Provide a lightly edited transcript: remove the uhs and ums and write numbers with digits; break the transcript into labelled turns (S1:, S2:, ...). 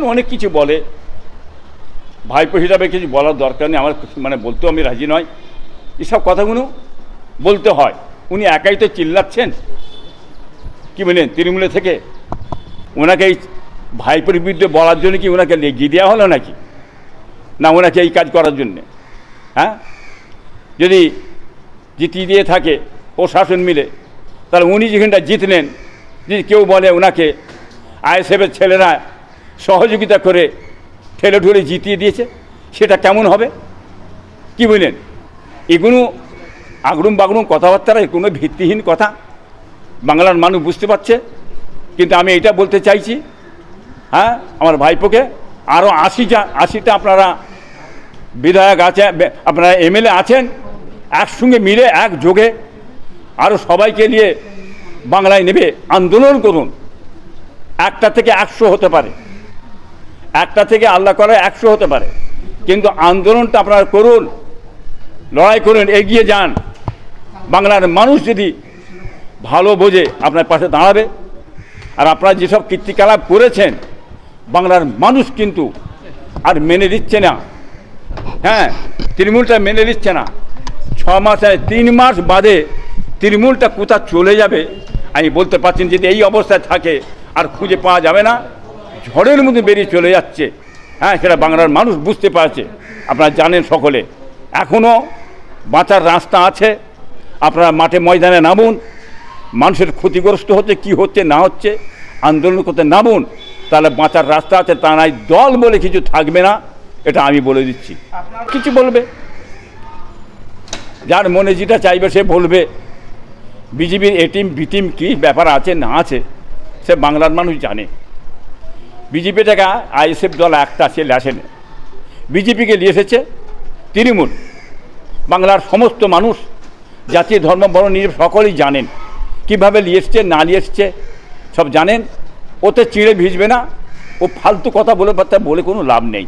S1: অনেক কিছু বলে, ভাইপো হিসাবে কিছু বলার দরকার নেই, আমার মানে বলতেও আমি রাজি নয়। এসব কথাগুলো বলতে হয়। উনি একাই তো চিল্লাচ্ছেন, কি বলেন, তৃণমূলে থেকে ওনাকে এই ভাইপোর বিরুদ্ধে বলার জন্য কি ওনাকে লেগিয়ে দেওয়া হলো নাকি, না ওনাকে এই কাজ করার জন্যে? হ্যাঁ, যদি জিতিয়ে দিয়ে থাকে প্রশাসন মিলে, তাহলে উনি যেখানটা জিতলেন, যদি কেউ বলে ওনাকে আইএসএফের ছেলেরা সহযোগিতা করে ঠেলে ঠুলে জিতিয়ে দিয়েছে, সেটা কেমন হবে? কি বললেন? এগুলো আগড়ুম বাগড়ুম কথাবার্তা, কোনো ভিত্তিহীন কথা। বাংলার মানুষ বুঝতে পারছে। কিন্তু আমি এটা বলতে চাইছি, হ্যাঁ, আমার ভাইপোকে আরও 80টা আপনারা বিধায়ক আছে, আপনারা এমএলএ আছেন, একসঙ্গে মিলে একযোগে আরও সবাইকে নিয়ে বাংলায় নেবে আন্দোলন করুন। 1টা থেকে 100 হতে পারে, 1টা থেকে আল্লাহ করে 100 হতে পারে, কিন্তু আন্দোলনটা আপনারা করুন, লড়াই করুন, এগিয়ে যান। বাংলার মানুষ যদি ভালো বোঝে আপনার পাশে দাঁড়াবে। আর আপনারা যেসব কীর্তিকলাপ করেছেন, বাংলার মানুষ কিন্তু আর মেনে দিচ্ছে না। হ্যাঁ, তৃণমূলটা মেনে দিচ্ছে না। 6 মাস 3 মাস বাদে তৃণমূলটা কোথা চলে যাবে আমি বলতে পারছি। যদি এই অবস্থায় থাকে আর খুঁজে পাওয়া যাবে না, ঝড়ের মধ্যে বেরিয়ে চলে যাচ্ছে। হ্যাঁ, সেটা বাংলার মানুষ বুঝতে পারছে। আপনারা জানেন সকলে, এখনও বাঁচার রাস্তা আছে। আপনারা মাঠে ময়দানে নামুন, মানুষের ক্ষতিগ্রস্ত হচ্ছে, কি হচ্ছে না হচ্ছে, আন্দোলন করতে নামুন, তাহলে বাঁচার রাস্তা আছে। তা নাই দল বলে কিছু থাকবে না, এটা আমি বলে দিচ্ছি। কিছু বলবে, যার মনে যেটা চাইবে সে বলবে। বিজেপির এ টিম বি টিম কী ব্যাপার আছে না আছে সে বাংলার মানুষ জানে। বিজেপি থেকে আইএসএফ দল একটা সে আসেনি, বিজেপিকে নিয়ে এসেছে তৃণমূল। বাংলার সমস্ত মানুষ, জাতি ধর্ম বর্ণ নিয়ে সকলেই জানেন কীভাবে নিয়ে এসছে না নিয়ে এসছে, সব জানেন। ওতে চিড়ে ভিজবে না। ও ফালতু কথা বলে কোনো লাভ নেই।